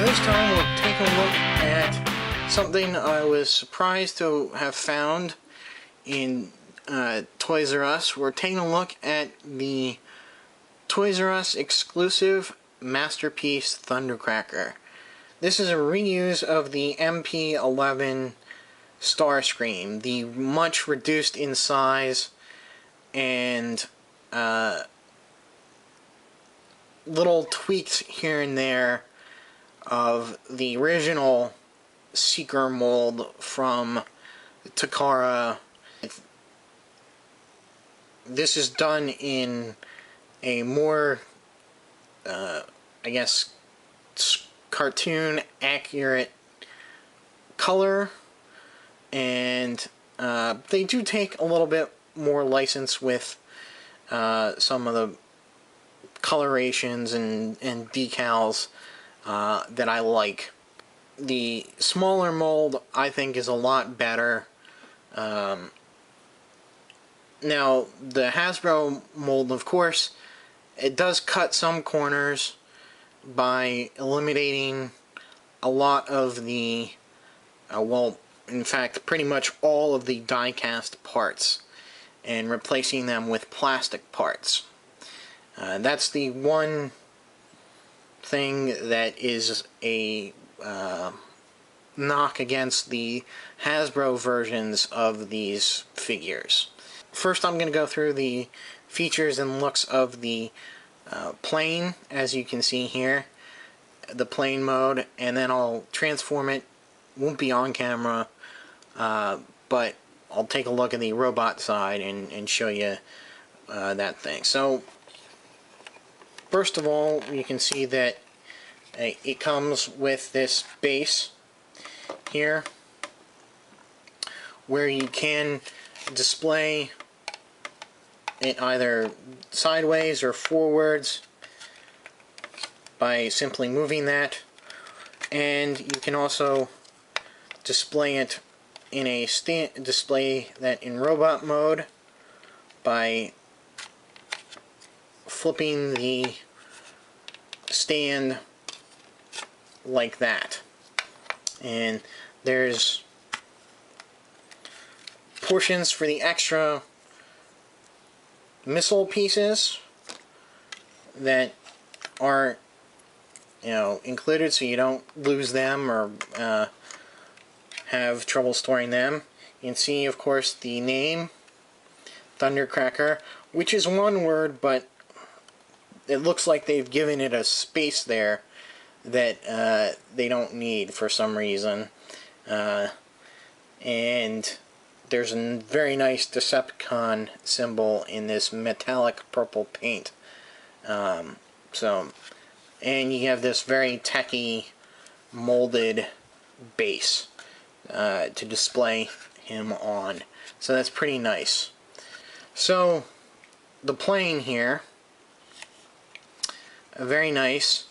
this time we'll take a look at something I was surprised to have found in Toys R Us. We're taking a look at the Toys R Us exclusive Masterpiece Thundercracker. This is a reuse of the MP-11 Starscream, the much reduced in size and little tweaks here and there of the original Seeker mold from Takara. This is done in a more, I guess, cartoon accurate color, and they do take a little bit more license with some of the colorations and decals that I like. The smaller mold, I think, is a lot better. Now, the Hasbro mold, of course, it does cut some corners by eliminating a lot of the, well, in fact, pretty much all of the die-cast parts and replacing them with plastic parts. That's the one thing that is a knock against the Hasbro versions of these figures. First, I'm going to go through the features and looks of the plane, as you can see here, the plane mode, and then I'll transform it. Won't be on camera, but I'll take a look at the robot side and show you that thing. So, first of all, you can see that it comes with this base here, where you can display it either sideways or forwards by simply moving that, and you can also display it in a display that in robot mode by flipping the stand like that. And there's portions for the extra missile pieces that aren't, included, so you don't lose them or have trouble storing them. You can see, of course, the name Thundercracker, which is one word, but it looks like they've given it a space there that they don't need for some reason. And there's a very nice Decepticon symbol in this metallic purple paint. And you have this very tacky molded base to display him on. So that's pretty nice. So the plane here, very nice.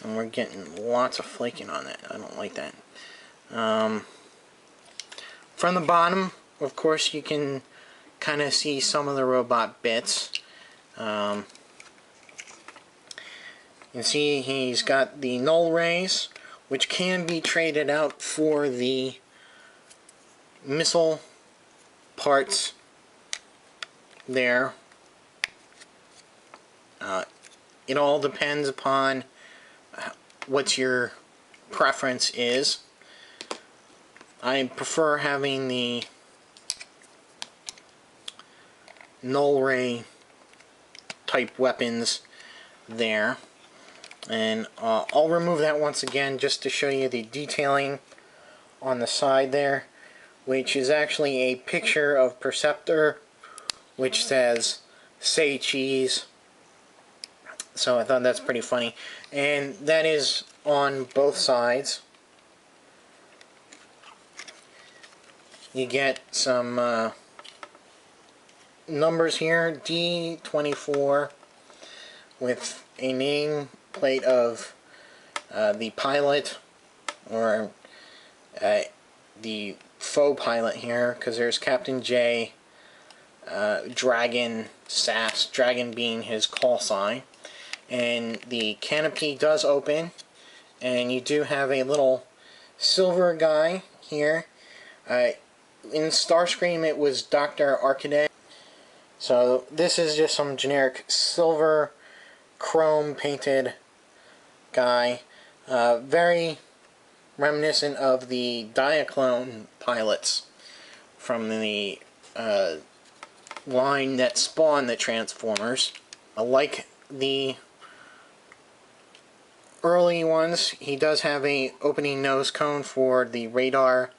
And we're getting lots of flaking on that. I don't like that. From the bottom, of course, you can kind of see some of the robot bits. You can see he's got the null rays, which can be traded out for the missile parts there. It all depends upon what your preference is. I prefer having the null ray type weapons there, and I'll remove that once again just to show you the detailing on the side there, which is actually a picture of Perceptor, which says "Say cheese." So I thought that's pretty funny, and that is on both sides. You get some numbers here, D24, with a name plate of the pilot, or the faux pilot here, because there's Captain J, Dragon, SAS, dragon being his call sign. And the canopy does open, and you do have a little silver guy here. In Starscream it was Dr. Arcade. So this is just some generic silver chrome painted guy. Very reminiscent of the Diaclone pilots from the line that spawned the Transformers. Like the early ones, he does have a opening nose cone for the radar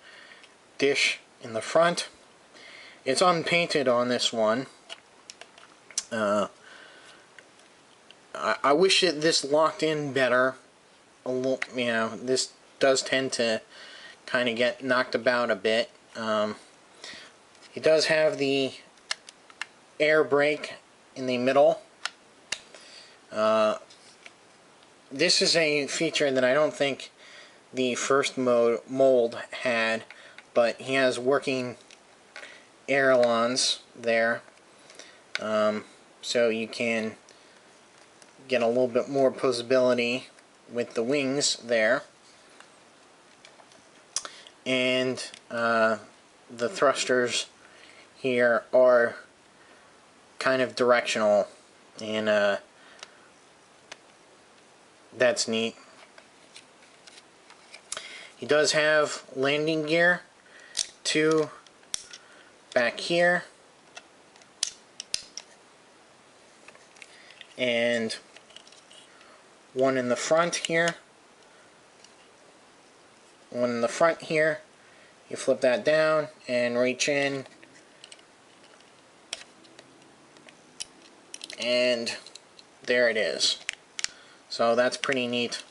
dish in the front. It's unpainted on this one. I wish this locked in better. A little, you know, this does tend to kind of get knocked about a bit. He does have the air brake in the middle. This is a feature that I don't think the first mold had, but he has working ailerons there, so you can get a little bit more posability with the wings there. And the thrusters here are kind of directional, and that's neat. He does have landing gear, 2 back here, and 1 in the front here, 1 in the front here. You flip that down and reach in, and there it is. So that's pretty neat.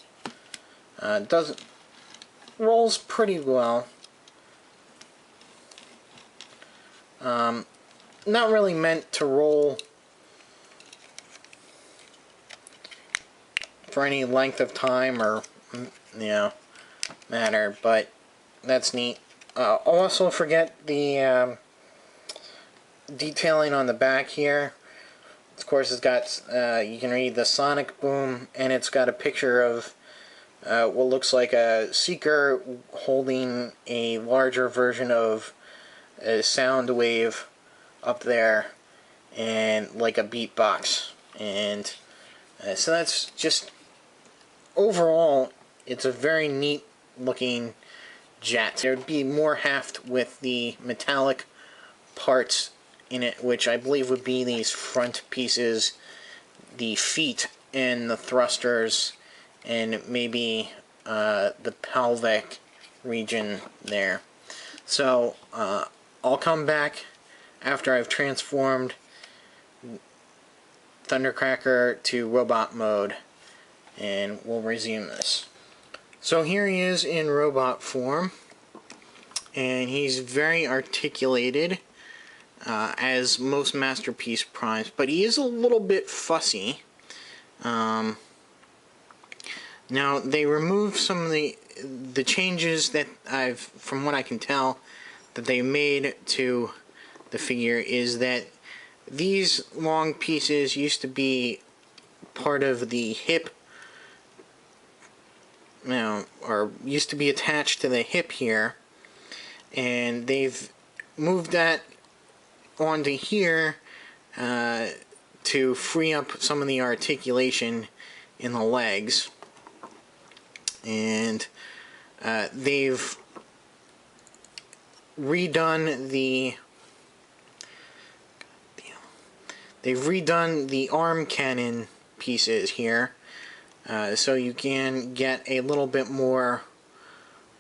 Rolls pretty well. Not really meant to roll for any length of time or, you know, matter, but that's neat. Also forget the detailing on the back here. Of course, it's got, you can read the sonic boom, and it's got a picture of what looks like a seeker holding a larger version of a sound wave up there, and like a beatbox. And so that's just, overall, it's a very neat looking jet. There would be more heft with the metallic parts in it, which I believe would be these front pieces, the feet and the thrusters, and maybe the pelvic region there. So I'll come back after I've transformed Thundercracker to robot mode, and we'll resume this. So here he is in robot form, and he's very articulated, as most Masterpiece Primes, but he is a little bit fussy. Now they removed some of the changes that from what I can tell, that they made to the figure is that these long pieces used to be part of the hip, or used to be attached to the hip here, and they've moved that onto here to free up some of the articulation in the legs. And they've redone the arm cannon pieces here, so you can get a little bit more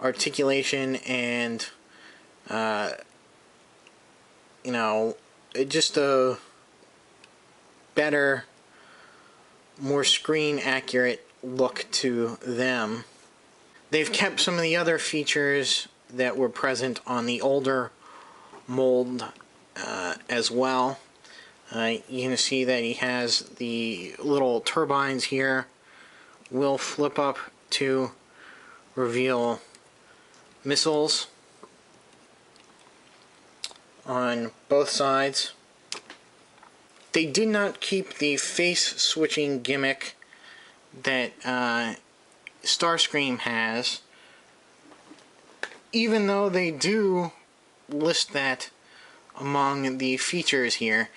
articulation and just a better, more screen accurate look to them. They've kept some of the other features that were present on the older mold as well. You can see that he has the little turbines here, will flip up to reveal missiles on both sides. they did not keep the face switching gimmick that Starscream has, even though they do list that among the features here.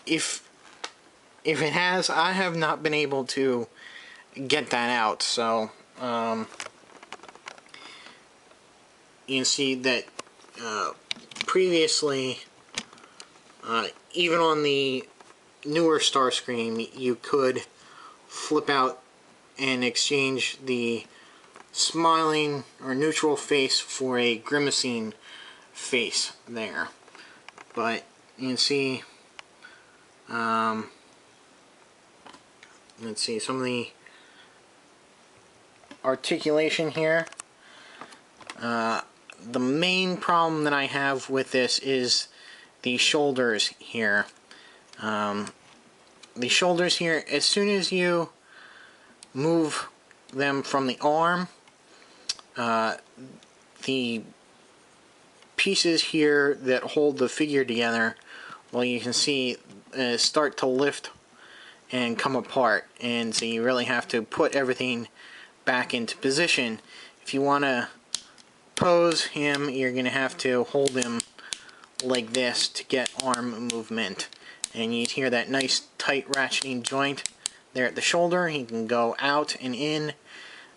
If it has, I have not been able to get that out, so you can see that previously, even on the newer Starscream, you could flip out and exchange the smiling or neutral face for a grimacing face there. But you can see, let's see, some of the articulation here. The main problem that I have with this is the shoulders here. The shoulders here, as soon as you move them from the arm, the pieces here that hold the figure together, well, you can see start to lift and come apart, and so you really have to put everything back into position. If you want to pose him, you're going to have to hold him like this to get arm movement, and you hear that nice tight ratcheting joint there at the shoulder. He can go out and in.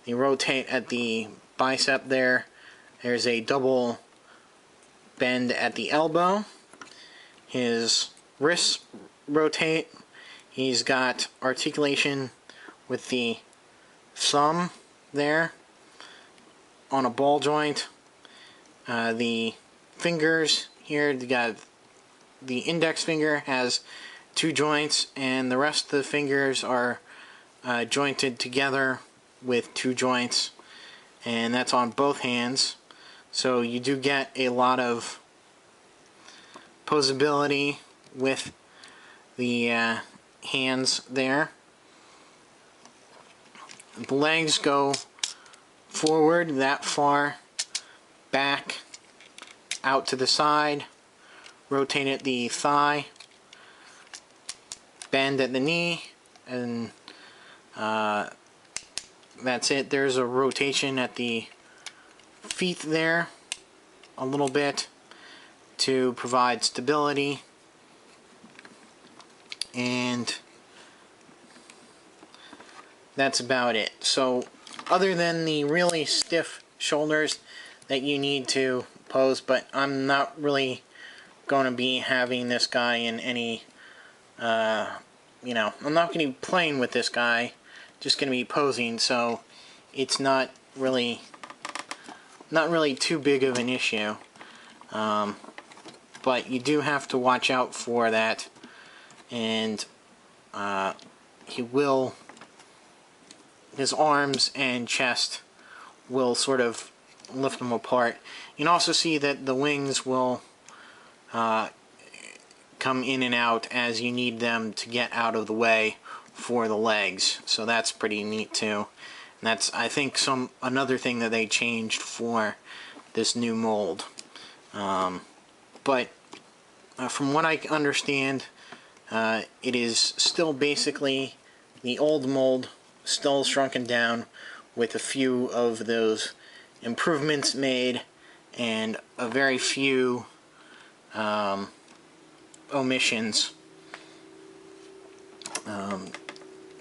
You rotate at the bicep there. There's a double bend at the elbow. His wrists rotate. He's got articulation with the thumb there on a ball joint. The fingers here, you got the index finger has 2 joints, and the rest of the fingers are jointed together with 2 joints, and that's on both hands. So you do get a lot of posability with the hands there. The legs go forward that far, back, out to the side, rotate at the thigh, bend at the knee, and that's it. There's a rotation at the feet there a little bit to provide stability, and that's about it. So other than the really stiff shoulders that you need to pose, but I'm not really going to be having this guy in any, you know, I'm not going to be playing with this guy, just going to be posing, so it's not really too big of an issue. But you do have to watch out for that, and his arms and chest will sort of lift them apart. You can also see that the wings will come in and out as you need them to get out of the way for the legs, so that's pretty neat too. And that's, I think, another thing that they changed for this new mold. But from what I understand, it is still basically the old mold, still shrunken down with a few of those improvements made and a very few omissions.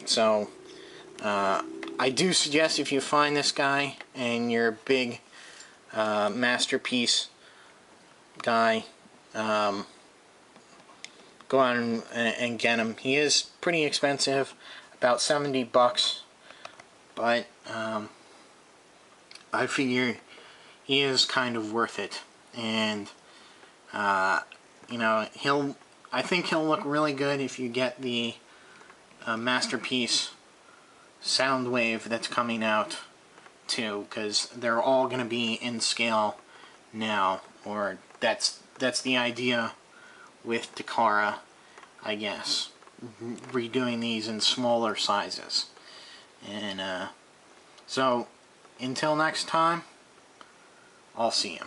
So I do suggest, if you find this guy and you're a big Masterpiece guy, go out and get him. He is pretty expensive, about $70, but I figure he is kind of worth it, and you know, I think he'll look really good if you get the Masterpiece Soundwave that's coming out too, because they're all going to be in scale now, or that's the idea with Takara, I guess, redoing these in smaller sizes. And so until next time, I'll see you.